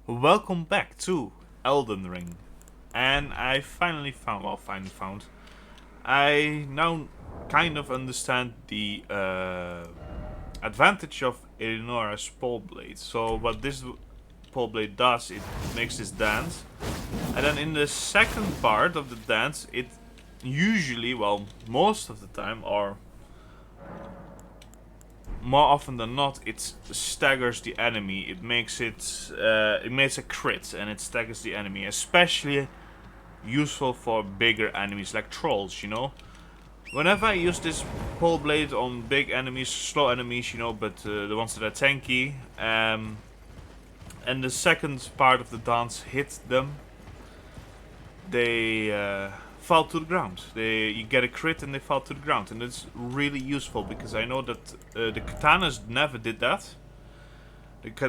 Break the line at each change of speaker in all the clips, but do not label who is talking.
Welcome back to Elden Ring. And I finally found, I now kind of understand the advantage of Eleanor's pole blade. So what this pole blade does, it makes this dance. And then in the second part of the dance, it usually, well, most of the time, or more often than not, it staggers the enemy. It makes a crit and it staggers the enemy, especially useful for bigger enemies like trolls, you know. Whenever I use this pole blade on big enemies, slow enemies, you know, but the ones that are tanky, and the second part of the dance hit them, they fall to the ground. You get a crit and they fall to the ground, and it's really useful because I know that the katanas never did that.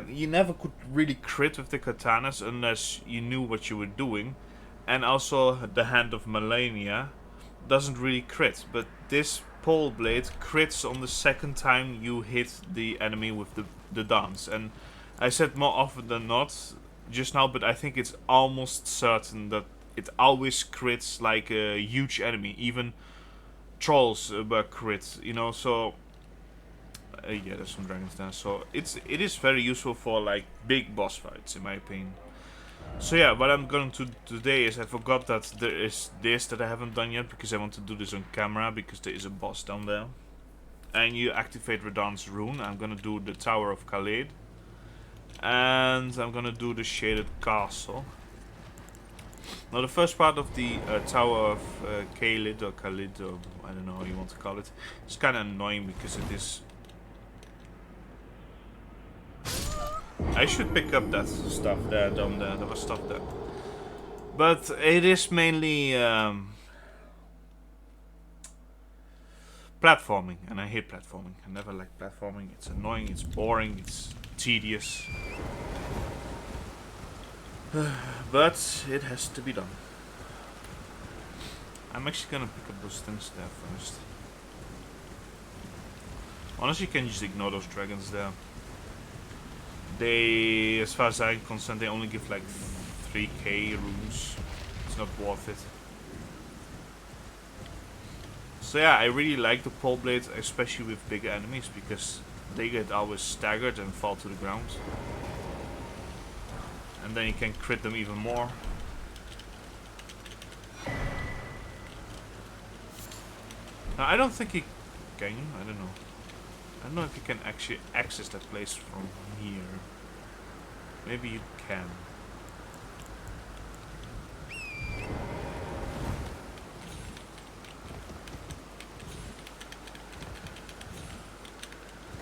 You never could really crit with the katanas unless you knew what you were doing, and also the Hand of Millennia doesn't really crit, but this pole blade crits on the second time you hit the enemy with the dance. And I said more often than not just now, but I think it's almost certain that it always crits like a huge enemy. Even trolls were crits, you know. So yeah, there's some dragons there. So it is very useful for like big boss fights, in my opinion. So yeah, what I'm going to do today is I forgot that there is this that I haven't done yet because I want to do this on camera because there is a boss down there. And you activate Radahn's rune. I'm gonna do the Tower of Blaidd. And I'm gonna do the Shaded Castle. Now the first part of the Tower of Blaidd or Khalid, or I don't know how you want to call it, it's kind of annoying because it is... I should pick up that stuff there, down there. There was stuff there. But it is mainly platforming, and I hate platforming. I never like platforming. It's annoying, it's boring, it's tedious. But it has to be done. I'm actually gonna pick up those things there first. Honestly, you can just ignore those dragons there. They, as far as I'm concerned, they only give like 3k runes. It's not worth it. So yeah, I really like the pole blade, especially with bigger enemies, because they get always staggered and fall to the ground. And then you can crit them even more. Now I don't think you can, I don't know. I don't know if you can actually access that place from here. Maybe you can.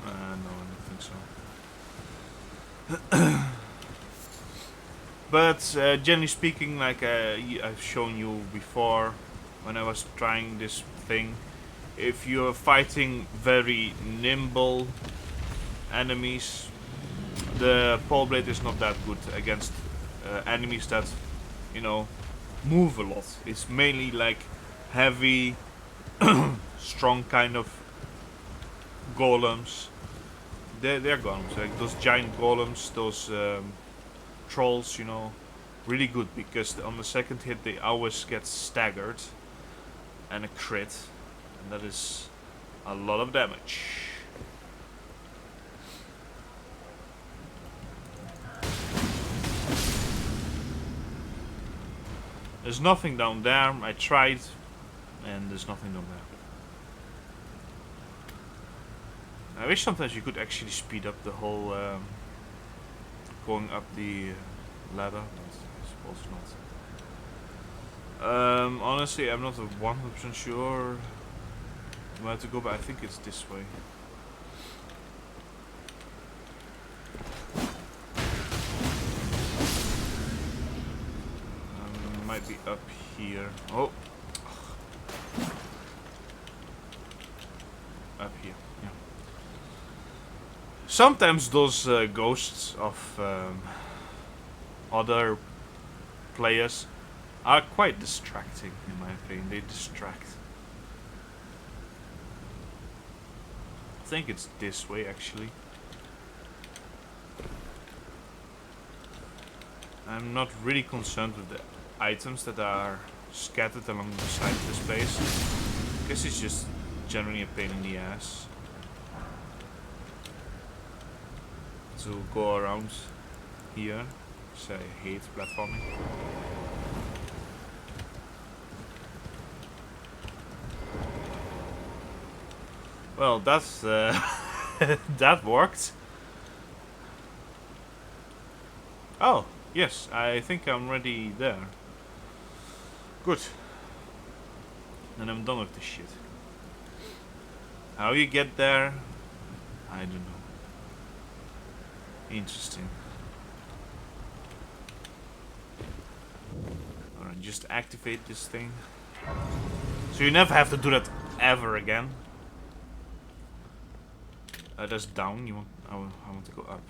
No, I don't think so. But generally speaking, like I've shown you before when I was trying this thing, if you're fighting very nimble enemies, the pole blade is not that good against enemies that, you know, move a lot. It's mainly like heavy, strong kind of golems. They're golems, like those giant golems, those trolls, you know, really good because on the second hit they always get staggered and a crit, and that is a lot of damage. There's nothing down there. I tried, and there's nothing down there. I wish sometimes you could actually speed up the whole going up the ladder, but I suppose not. Honestly, I'm not 100% sure where to go, but I think it's this way. Might be up here. Oh, up here. Yeah. Sometimes those ghosts of other players are quite distracting, in my opinion. They distract. I think it's this way, actually. I'm not really concerned with the items that are scattered along the side of the space. I guess it's just generally a pain in the ass to go around here. So I hate platforming. Well, that's that worked. Oh, yes, I think I'm already there. Good. And I'm done with this shit. How you get there, I don't know. Interesting. Alright, just activate this thing. So you never have to do that ever again. That's down. You want? I want to go up.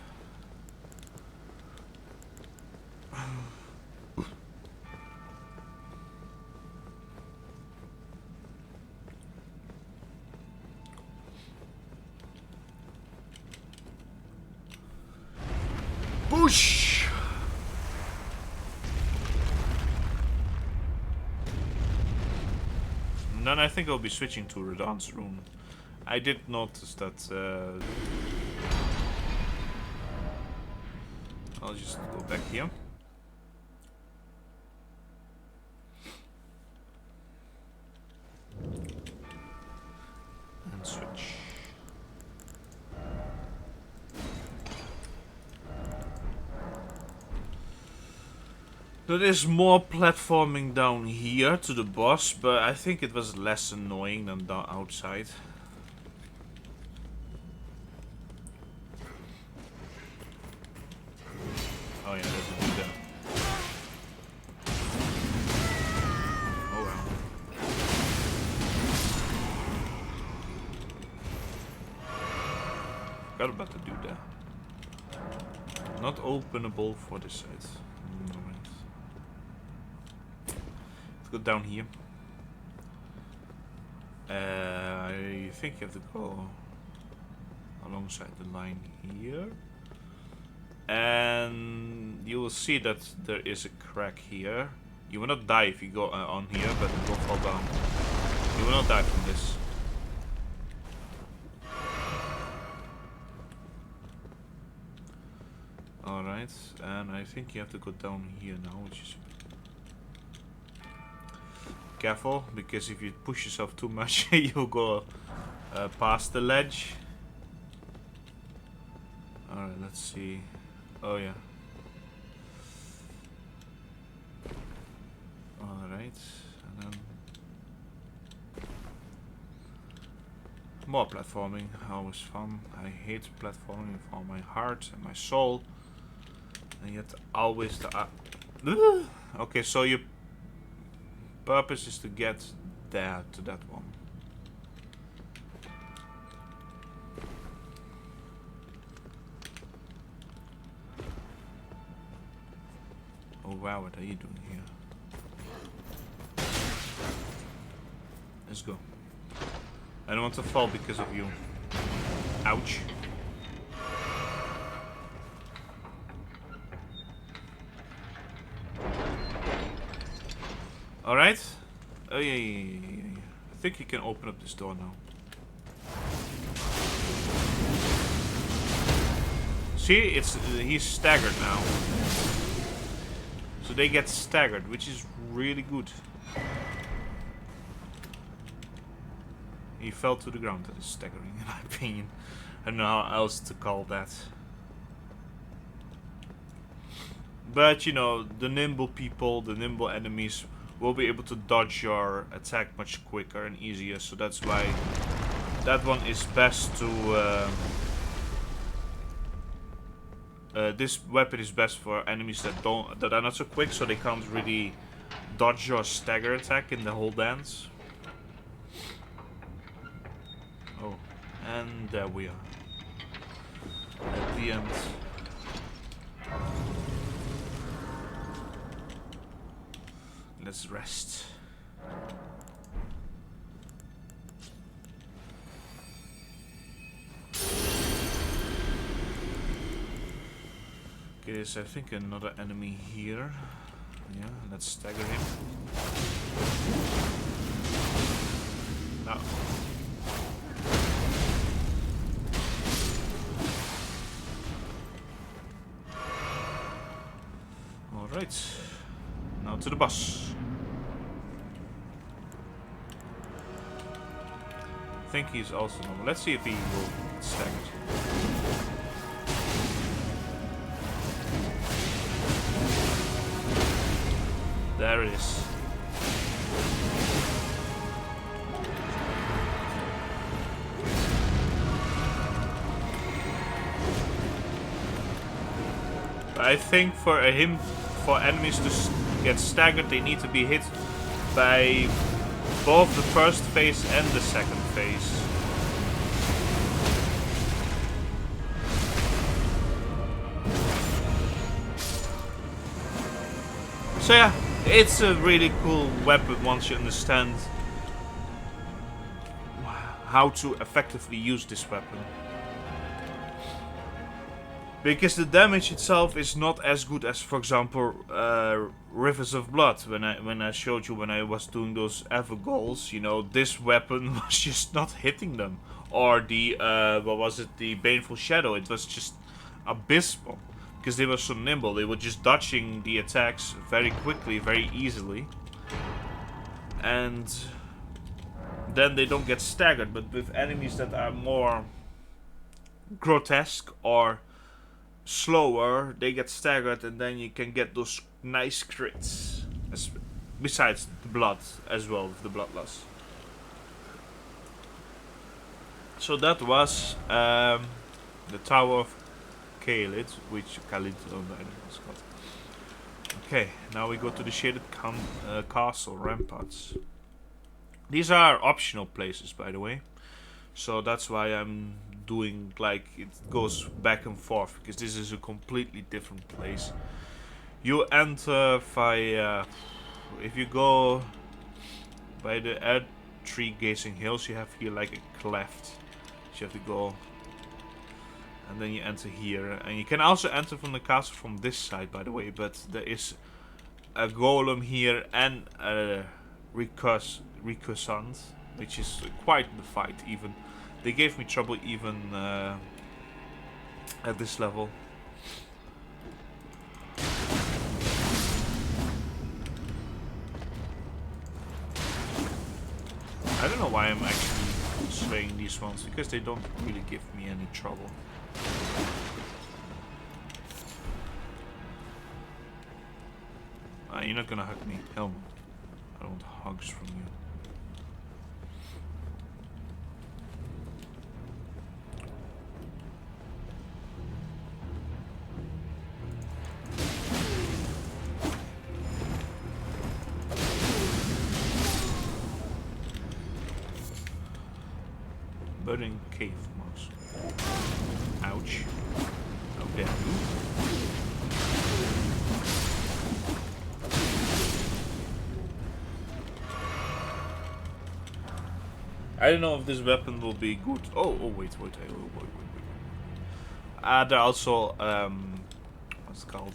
Push. And then I think I'll be switching to Radahn's rune. I did notice that. I'll just go back here. And switch. There is more platforming down here to the boss, but I think it was less annoying than down outside. Oh yeah, there's a dude there. Oh well. Forgot about the dude there. Not openable for this side. Alright. Let's go down here. I think you have to go alongside the line here. And you will see that there is a crack here. You will not die if you go on here, but it will fall down. You will not die from this. Alright, and I think you have to go down here now, which is... Careful, because if you push yourself too much, you'll go past the ledge. Alright, let's see. Oh yeah. Alright, and then more platforming, always fun. I hate platforming with all my heart and my soul. And yet always the... okay, so your purpose is to get there to that one. Oh wow, what are you doing here? Let's go. I don't want to fall because of you. Ouch. Alright. Oh yeah. I think you can open up this door now. See, he's staggered now. So they get staggered, which is really good. He fell to the ground. That is staggering, in my opinion. I don't know how else to call that. But, you know, the nimble people, the nimble enemies will be able to dodge your attack much quicker and easier. So that's why that one is best to... this weapon is best for enemies that are not so quick, so they can't really dodge your stagger attack in the whole dance. Oh, and there we are. At the end. Let's rest. Okay, there's I think another enemy here. Yeah, let's stagger him. No. Alright. Now to the boss. I think he's also normal. Let's see if he will get staggered. There it is. I think for enemies to get staggered, they need to be hit by both the first phase and the second phase. So yeah, it's a really cool weapon once you understand how to effectively use this weapon. Because the damage itself is not as good as, for example, Rivers of Blood. When I showed you when I was doing those ever goals, you know, this weapon was just not hitting them. Or the what was it? The Baneful Shadow. It was just abysmal because they were so nimble. They were just dodging the attacks very quickly, very easily, and then they don't get staggered. But with enemies that are more grotesque or slower, they get staggered, and then you can get those nice crits. Besides the blood as well, with the bloodlust. So that was the Tower of Khalid, which Khalid, oh, I don't know what's called. Okay, now we go to the shaded castle ramparts. These are optional places, by the way. So that's why I'm doing like it goes back and forth, because this is a completely different place. You enter via if you go by the tree gazing hills, you have here like a cleft. So you have to go, and then you enter here, and you can also enter from the castle from this side, by the way. But there is a golem here and a recursant, which is quite the fight. Even they gave me trouble even at this level. I don't know why I'm actually slaying these ones, because they don't really give me any trouble. You're not gonna hug me, Helm. I don't want hugs from you. Burning cave mouse. Ouch. How dare you. I don't know if this weapon will be good. Oh, wait. There are also, what's it called?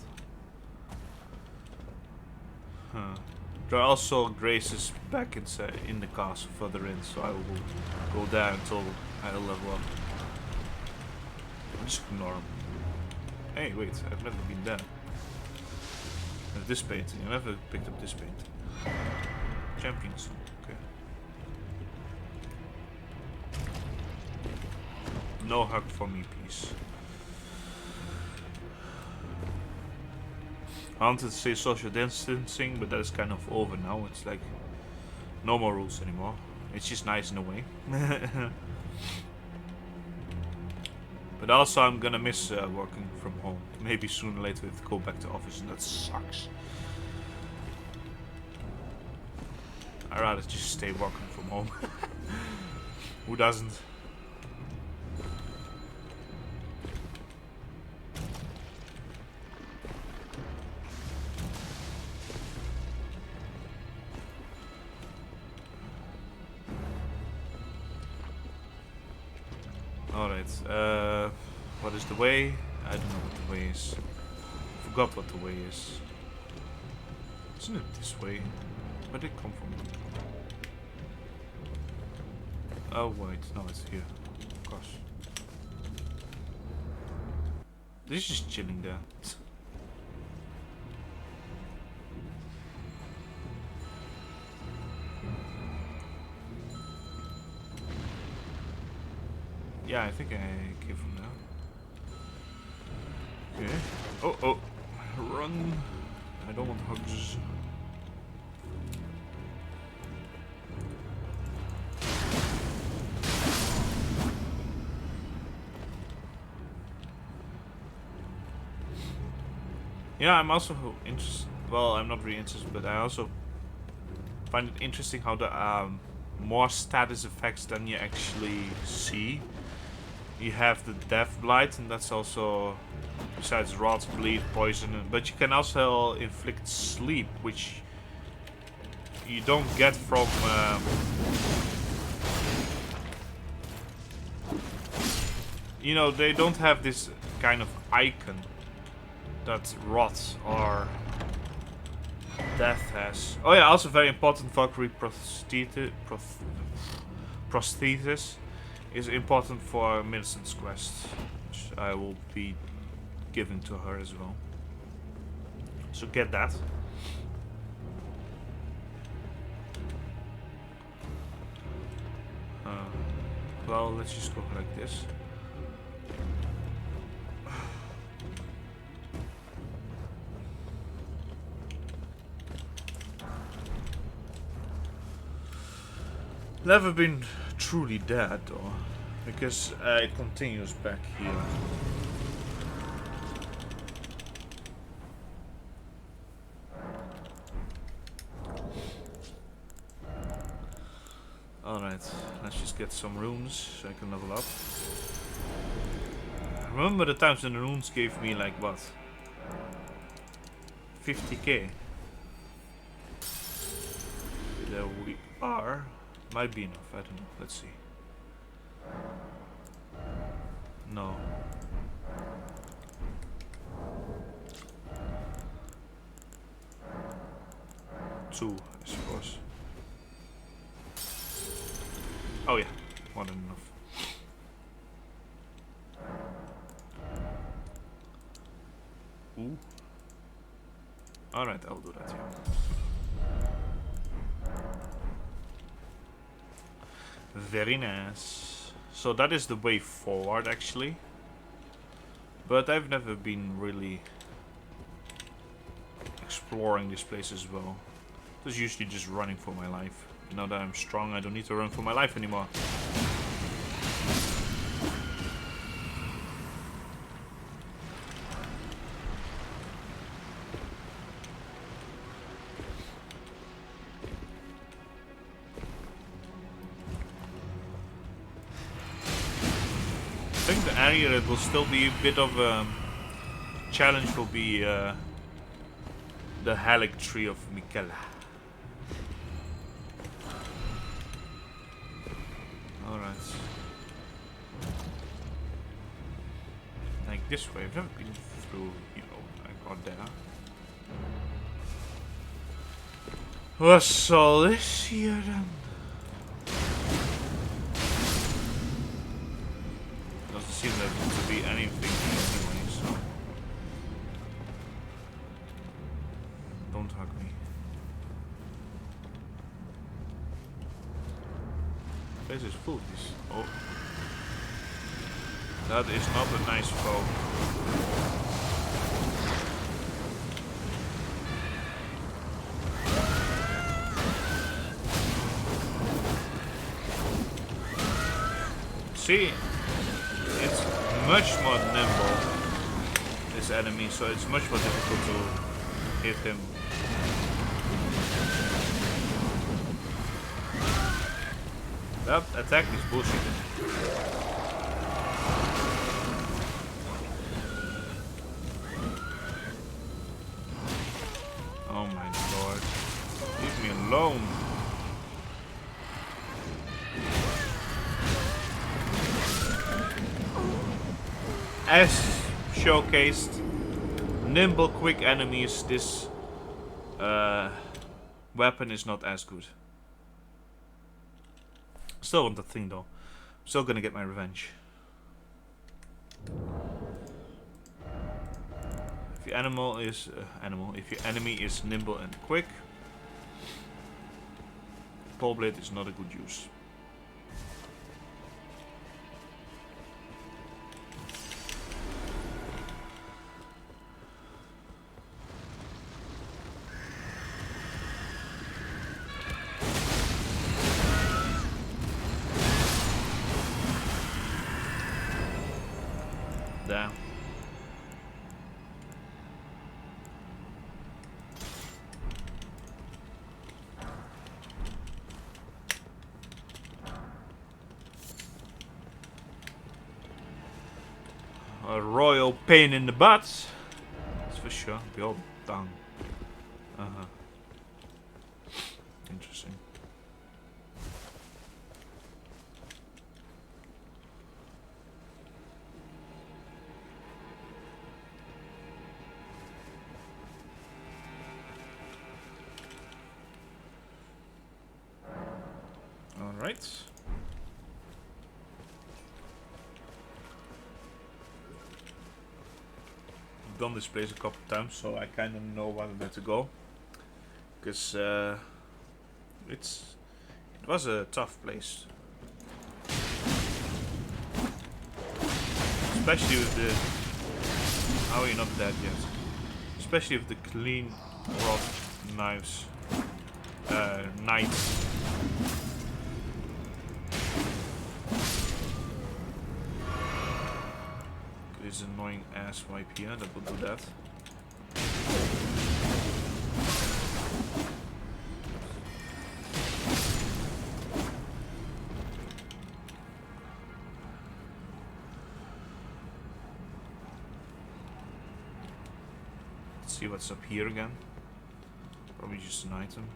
There are also graces back inside in the castle further in, so I will go there until I level up. Just ignore them. Hey, wait, I've never been there. This painting, I never picked up this painting. Champions. Okay. No hug for me, please. I wanted to say social distancing, but that is kind of over now. It's like no more rules anymore. It's just nice in a way. But also I'm gonna miss working from home. Maybe sooner or later we have to go back to office, and that sucks. I'd rather just stay working from home. Who doesn't? Alright, what is the way? I don't know what the way is. forgot what the way is. Isn't it this way? Where did it come from? Oh wait, no, it's here. Of course. This is just chilling there. Yeah, I think I came from there. Okay. Oh, oh. Run. I don't want hugs. Yeah, I'm also interested. Well, I'm not really interested, but I also find it interesting how the more status effects than you actually see. You have the death blight, and that's also, besides rot, bleed, poison, but you can also inflict sleep, which you don't get from you know, they don't have this kind of icon that rot or death has. Oh yeah, also very important, Valkyrie prosthesis is important for Millicent's quest, which I will be giving to her as well. So get that. Well, let's just go like this. Never been truly dead though, because it continues back here. Alright, let's just get some runes so I can level up. Remember the times when the runes gave me like what? 50k. There we are. Might be enough, I don't know. Let's see. No. Two, I suppose. Oh yeah, more than enough. Ooh. Alright, I'll do that, yeah. Very nice. So that is the way forward, actually. But I've never been really exploring this place as well. I was usually just running for my life. Now that I'm strong, I don't need to run for my life anymore. I think the area that will still be a bit of a challenge will be the Halic Tree of Mikella. Alright. Like this way, I've never been through, you know, I got there. What's all this here then? Doesn't seem there to be anything anyway, so don't hug me. This is full. Oh, that is not a nice foe. See? It's much more nimble, this enemy, so it's much more difficult to hit him. That attack is bullshit. Oh my lord. Leave me alone. As showcased, nimble, quick enemies, this weapon is not as good. Still want the thing though. Still gonna get my revenge. If your if your enemy is nimble and quick, blaidd is not a good use. There. A royal pain in the butt. That's for sure. Be all down. Interesting. Alright. I've done this place a couple times, so I kind of know where to go. Because it was a tough place. Especially with the... How are you not dead yet? Especially with the clean rod knives. Knights. This annoying ass wipe here that will do that. Let's see what's up here again. Probably just an item.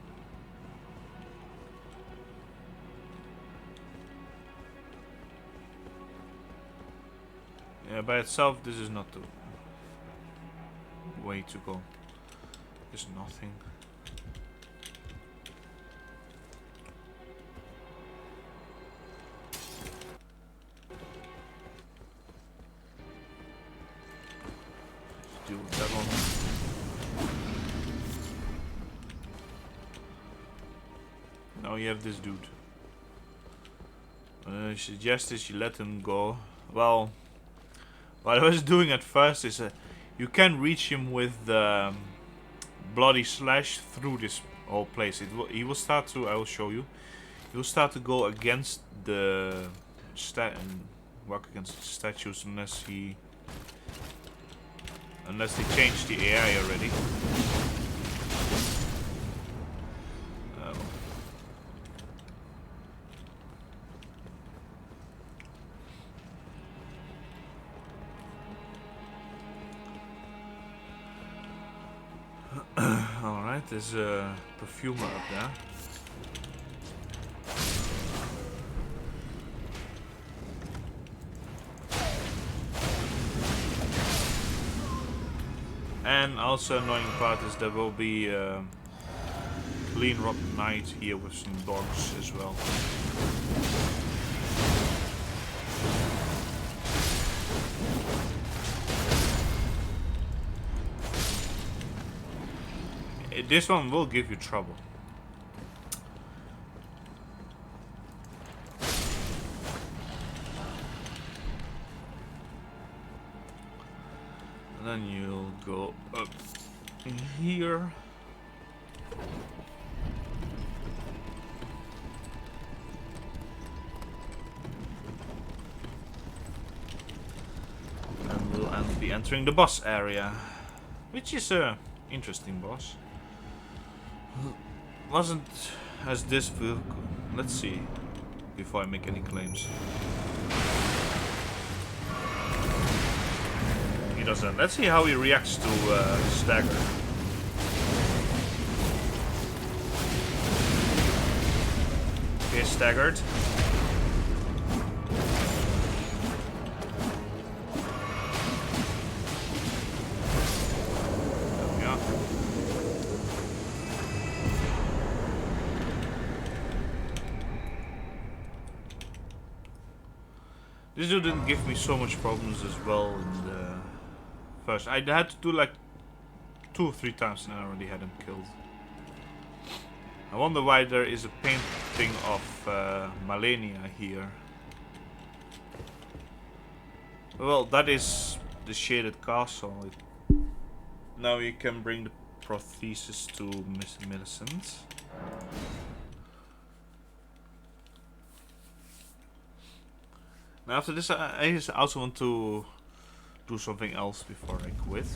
Yeah, by itself, this is not the way to go. There's nothing. Let's deal with that one. Now you have this dude. I suggest you let him go. Well, what I was doing at first is you can reach him with the bloody slash through this whole place. He will start to, I will show you. He will start to go against the work against the statues unless they change the AI already. Alright, there's a perfumer up there. And also annoying part is there will be a clean rock knight here with some dogs as well. This one will give you trouble. And then you'll go up in here. And we'll be entering the boss area, which is a interesting boss. Wasn't as this vehicle. Let's see before I make any claims. He doesn't. Let's see how he reacts to stagger. Okay, staggered. This dude didn't give me so much problems as well in the first. I had to do like 2 or 3 times and I already had him killed. I wonder why there is a painting of Malenia here. Well, that is the shaded castle. Now you can bring the prothesis to Miss Millicent. Now after this, I also want to do something else before I quit.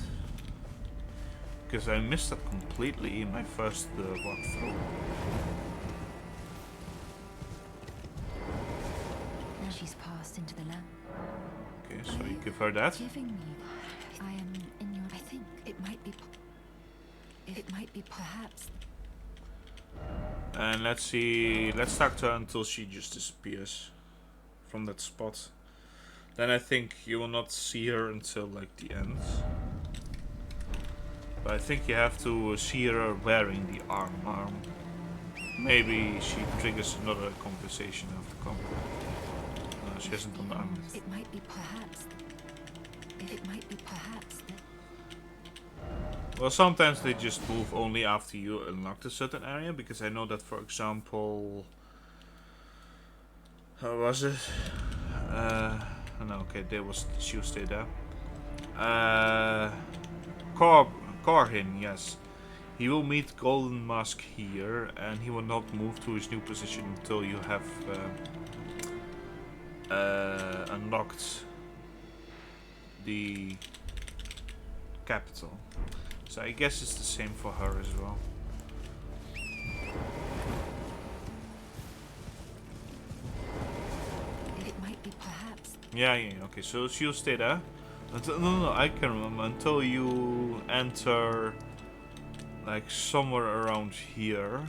Because I missed that completely in my first walkthrough.
Now she's passed into the lamp.
Okay, so you give her that.
Giving me, I am in your. I think it might be. It might be perhaps.
And let's see. Let's talk to her until she just disappears from that spot. Then I think you will not see her until like the end. But I think you have to see her wearing the armor. Maybe she triggers another conversation after combat. No, she hasn't done the armor.
It might be perhaps. It might be perhaps.
Well, sometimes they just move only after you unlock a certain area. Because I know that, for example, how was it? No, okay, she will stay there. Corhin, yes. He will meet Golden Mask here, and he will not move to his new position until you have unlocked the capital. So I guess it's the same for her as well.
It might be perhaps.
Yeah, okay, so she'll stay there. No, I can remember. Until you enter, like, somewhere around here.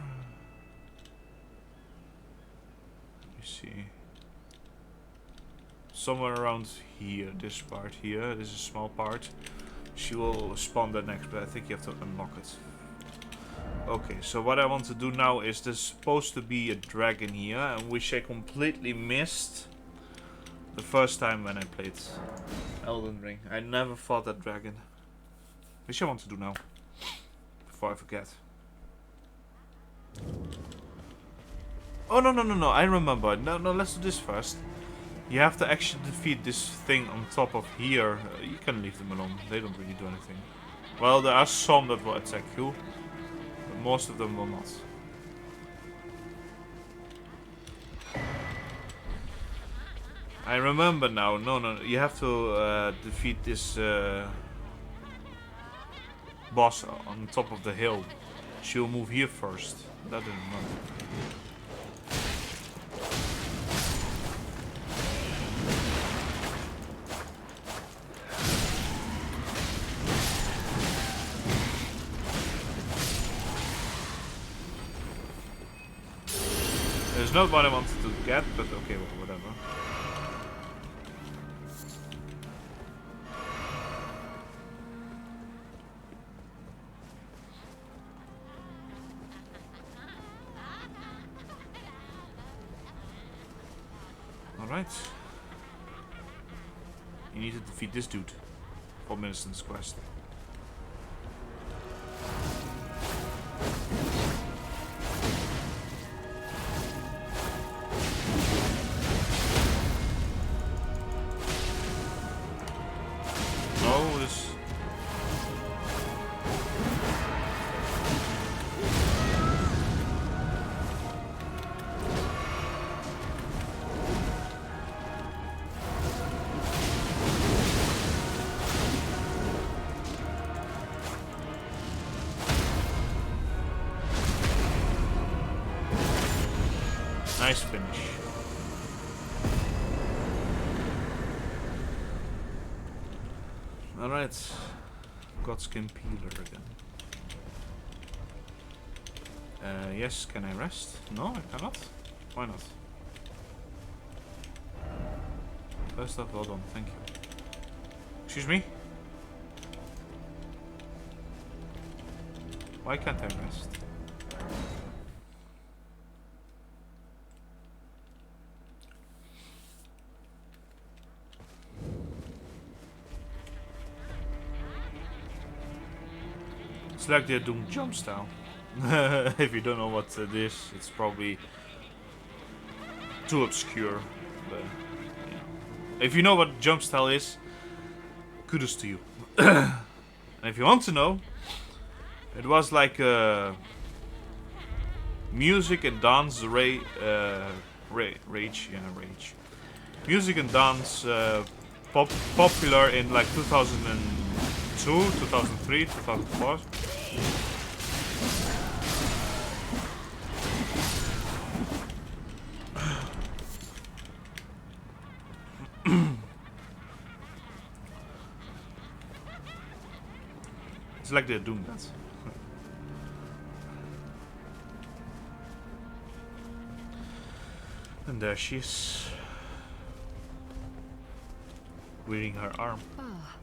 Let me see. Somewhere around here, this part here. This is a small part. She will spawn there next, but I think you have to unlock it. Okay, so what I want to do now is there's supposed to be a dragon here, and which I completely missed the first time when I played Elden Ring. I never fought that dragon. Which I want to do now. Before I forget. Oh, no, I remember. No, let's do this first. You have to actually defeat this thing on top of here. You can leave them alone. They don't really do anything. Well, there are some that will attack you. But most of them will not. I remember now. No, you have to defeat this boss on top of the hill. She'll move here first. That didn't matter. It's not what I wanted to get, but okay, well, whatever. Alright. You need to defeat this dude for Millicent's quest. No, this... Nice finish. Alright. Godskin Peeler again. Yes, can I rest? No, I cannot. Why not? First off, well done, thank you. Excuse me? Why can't I rest? It's like they're doing jump style. If you don't know what it is, it's probably too obscure. But yeah. If you know what jump style is, kudos to you. And if you want to know, it was like music and dance rage. Music and dance popular in like 2002, 2003, 2004. It's like they're doing that. And there she is, wearing her arm.
Ah,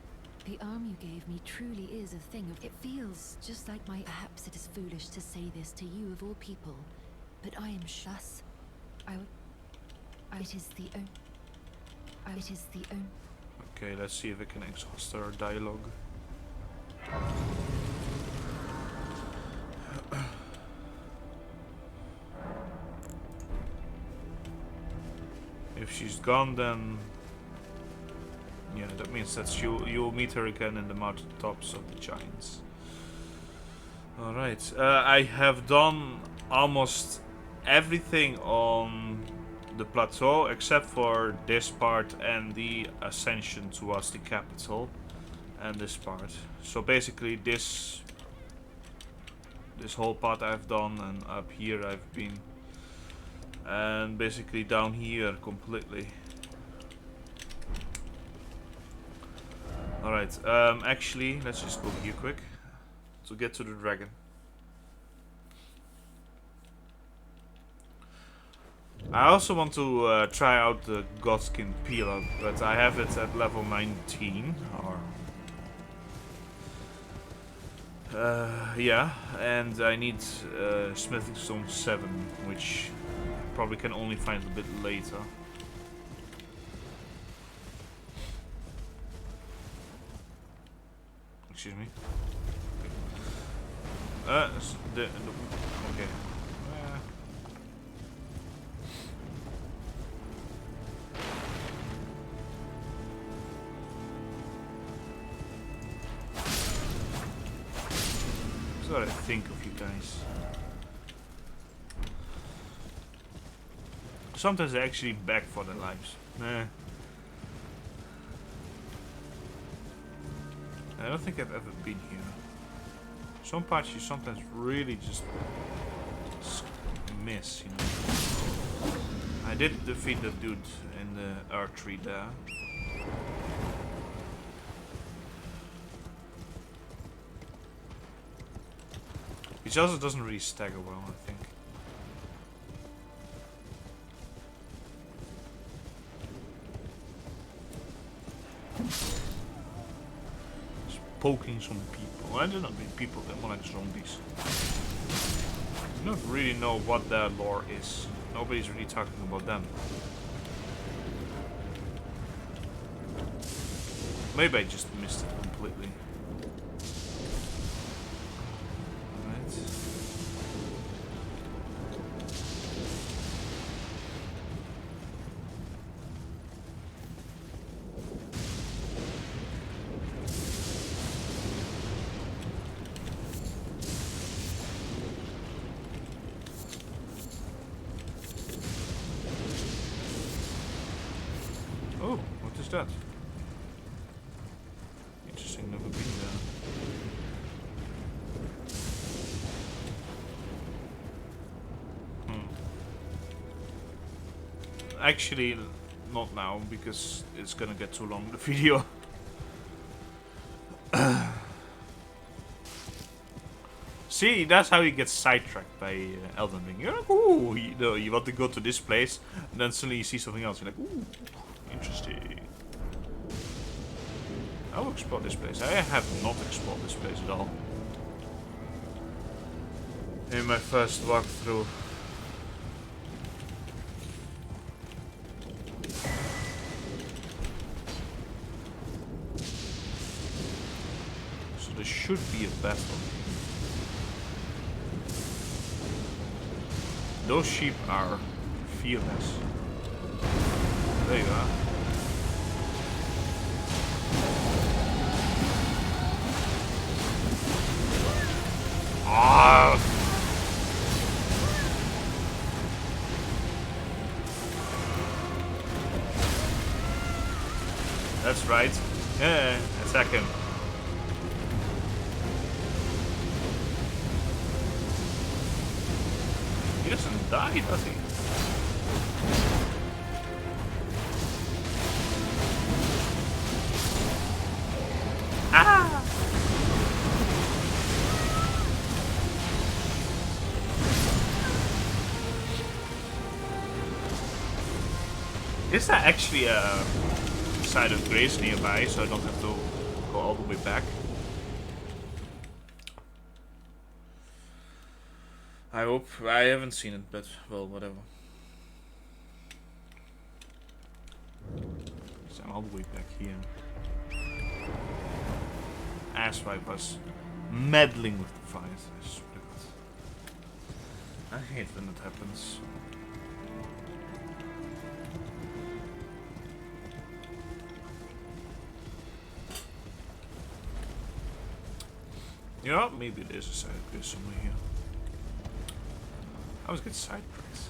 the arm you gave me truly is a thing of... It feels just like my... Perhaps it is foolish to say this to you of all people, but I am thus. It is the own... It is the own...
Okay, let's see if I can exhaust her dialogue. If she's gone, then yeah, that means that you'll meet her again in the mountaintops of the giants. All right, I have done almost everything on the plateau except for this part and the ascension towards the capital, and this part. So basically, this whole part I've done, and up here I've been. And basically down here completely. Alright, actually, let's just go here quick to get to the dragon. I also want to try out the Godskin Peeler, but I have it at level 19, or... yeah, and I need Smithing Stone 7, which... probably can only find a bit later. Excuse me. Okay. That's what I think of you guys. Sometimes they actually beg for their lives. Nah. I don't think I've ever been here. Some parts you sometimes really just miss, you know. I did defeat that dude in the archery there. Which also doesn't really stagger well, I think. Just poking some people. I don't know, people, they're more like zombies. I don't really know what their lore is. Nobody's really talking about them. Maybe I just missed it completely. Alright. Oh, what is that? Interesting, never been there. Actually, not now, because it's gonna get too long, the video. See, that's how you get sidetracked by Elden Ring. You're like, ooh, you know, you want to go to this place, and then suddenly you see something else. You're like, ooh, interesting. I will explore this place. I have not explored this place at all. in my first walkthrough. So there should be a battle. Those sheep are fearless. There you are. Ah! That's right. Yeah, attack him. He doesn't die, does he? Ah! Is there actually a side of grace nearby, so I don't have to go all the way back? I hope. I haven't seen it, but well, whatever. So I'm all the way back here. Asswipe was meddling with the fight. I swear to God. I hate when that happens. You know, maybe there's a side quest somewhere here. I always get side quests.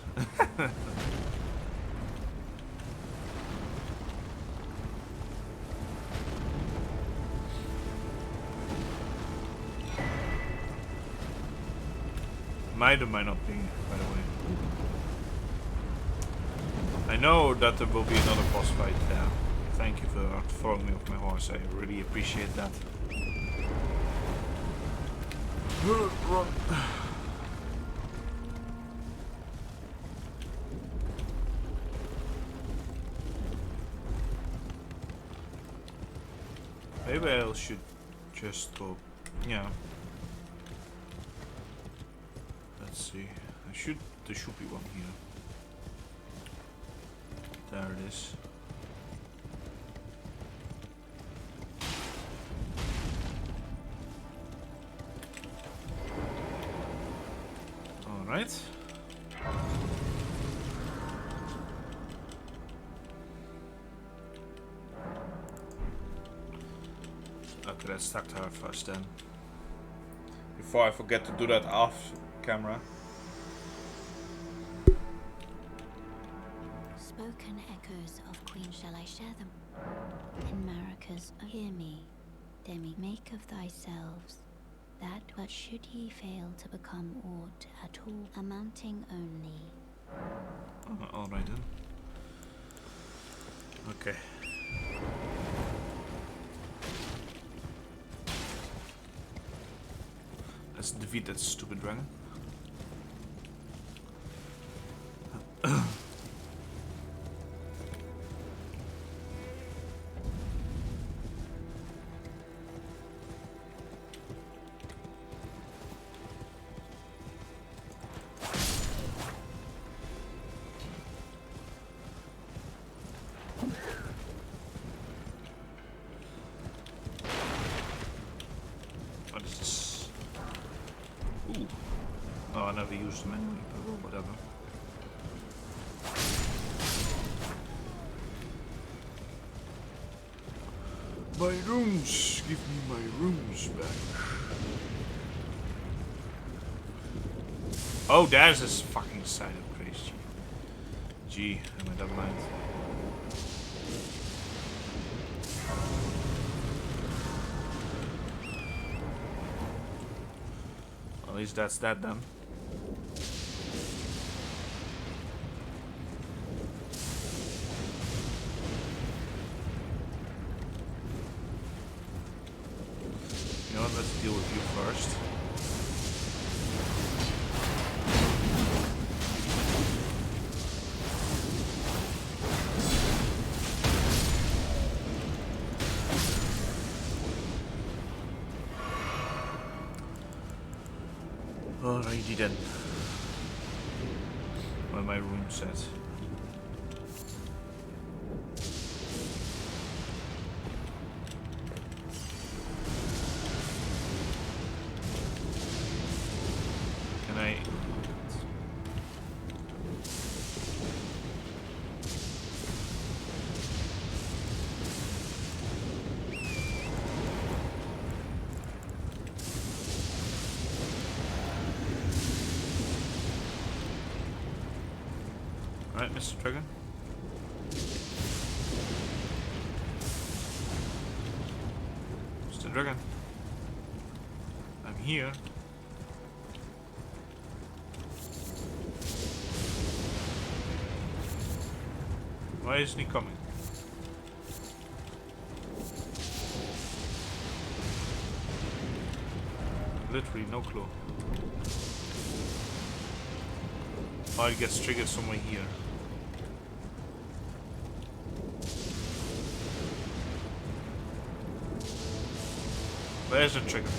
Might or might not be, by the way. I know that there will be another boss fight there. Thank you for throwing me off my horse. I really appreciate that. Run. Maybe I should just go. Yeah. Let's see. There should be one here. There it is. Alright. Okay, let's talk to her first then. Before I forget to do that off camera.
Spoken echoes of Queen, shall I share them? In Marika's, hear me, Demi, make of thyselves that but should ye fail to become aught at all, amounting only.
Alright then. Okay. Let's defeat that stupid dragon. What is this? Ooh. Oh, I never used them anyway, but whatever. My runes! Give me my runes back. Oh, there's this fucking side of grace. Gee, I made up mind. At least that's that then. You know what, let's deal with you first. Alrighty then. Where my rune set? Can I? Alright, Mr. Dragon. Mr. Dragon. I'm here. Why isn't he coming? Literally no clue. Oh, it gets triggered somewhere here. Where's the trigger?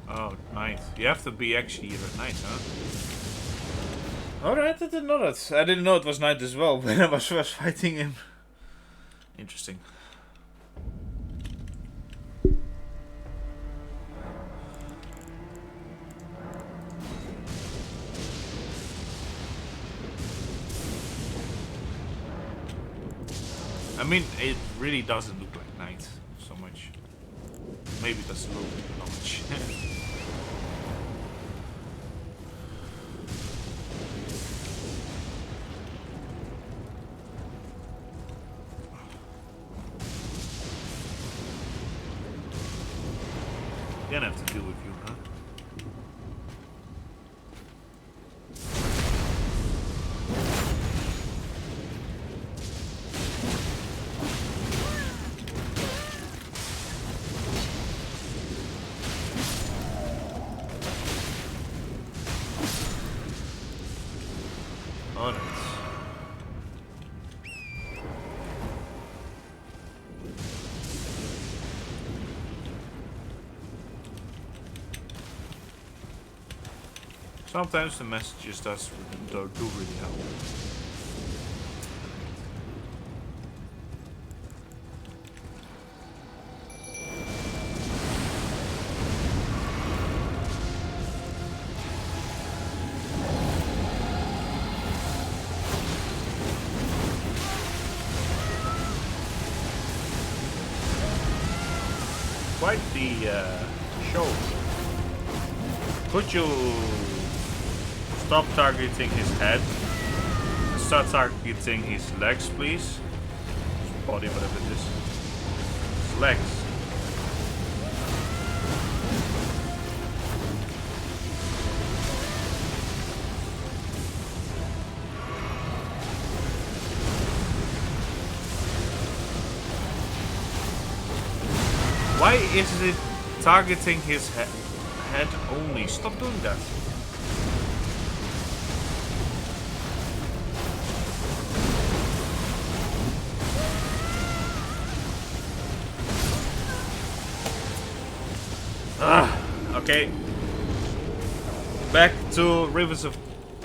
Oh, night. You have to be actually here at night, huh? Alright, I didn't know that. I didn't know it was night as well when I was first fighting him. Interesting. I mean, it really doesn't look like night so much. Maybe that's a little bit too much. Gonna have to deal with you, huh? Alright. Sometimes the messages do really help. Quite the show. Could you stop targeting his head and start targeting his legs, please? His body, whatever it is. His legs. Why is it targeting his head only? Stop doing that. Okay. Back to Rivers of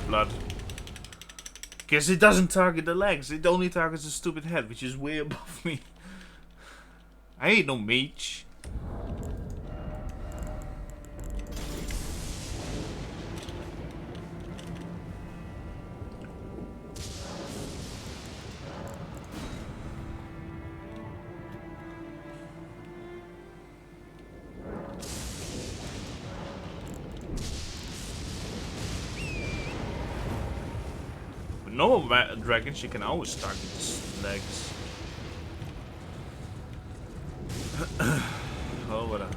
Blood. Because it doesn't target the legs, it only targets the stupid head, which is way above me. I ain't no mage. Normal dragons, you can always target his legs. Oh, whatever.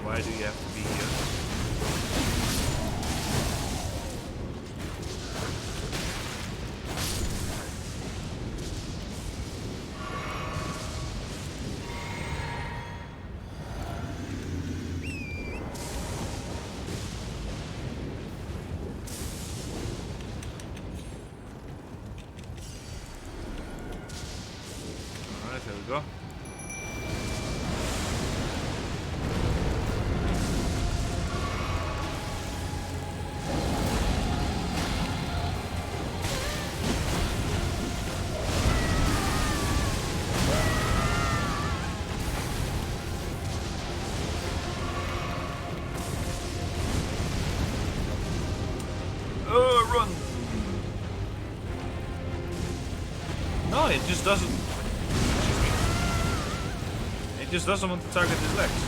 Why do you have to be here? it just doesn't. Excuse me. It just doesn't want to target his legs.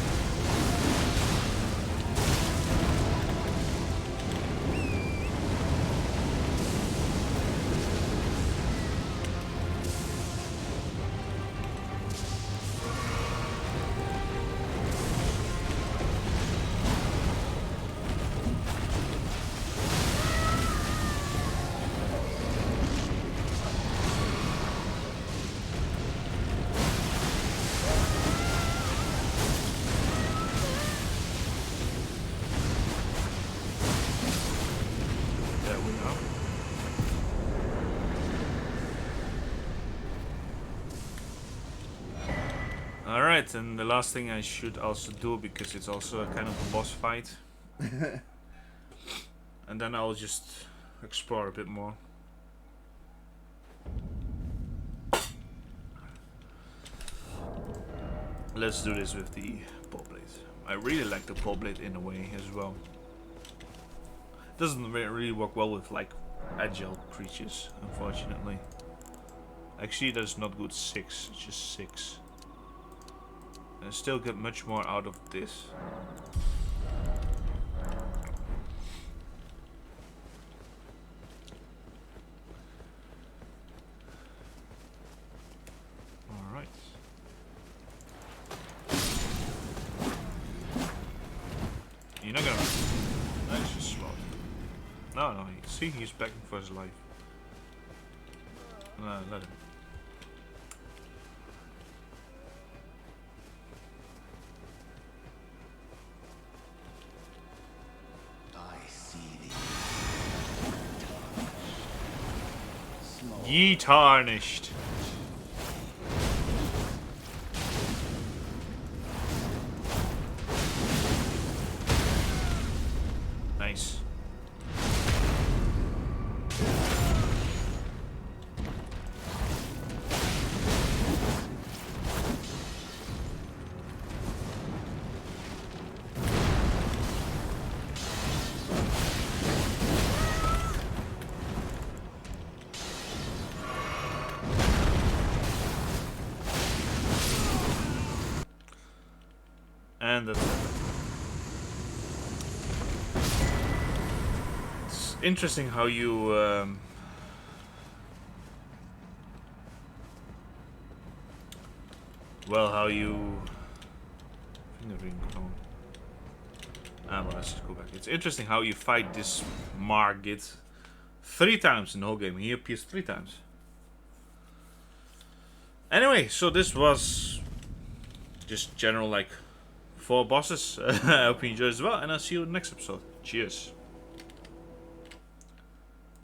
Alright, and the last thing I should also do, because it's also a kind of a boss fight. And then I'll just explore a bit more. Let's do this with the blaidd. I really like the blaidd in a way as well. Doesn't really work well with like agile creatures, unfortunately. Actually, that's not good 6, it's just 6. I still get much more out of this. Alright. You're not gonna... That's just slot. No, see, he's begging for his life. No, let him. Ye tarnished. Nice. And that's it. It's interesting how you well, how you fingering clone. Well, let's just go back. It's interesting how you fight this Margit 3 times in the whole game. He appears 3 times. Anyway, so this was just general like 4 bosses. I hope you enjoyed as well, and I'll see you in the next episode. Cheers.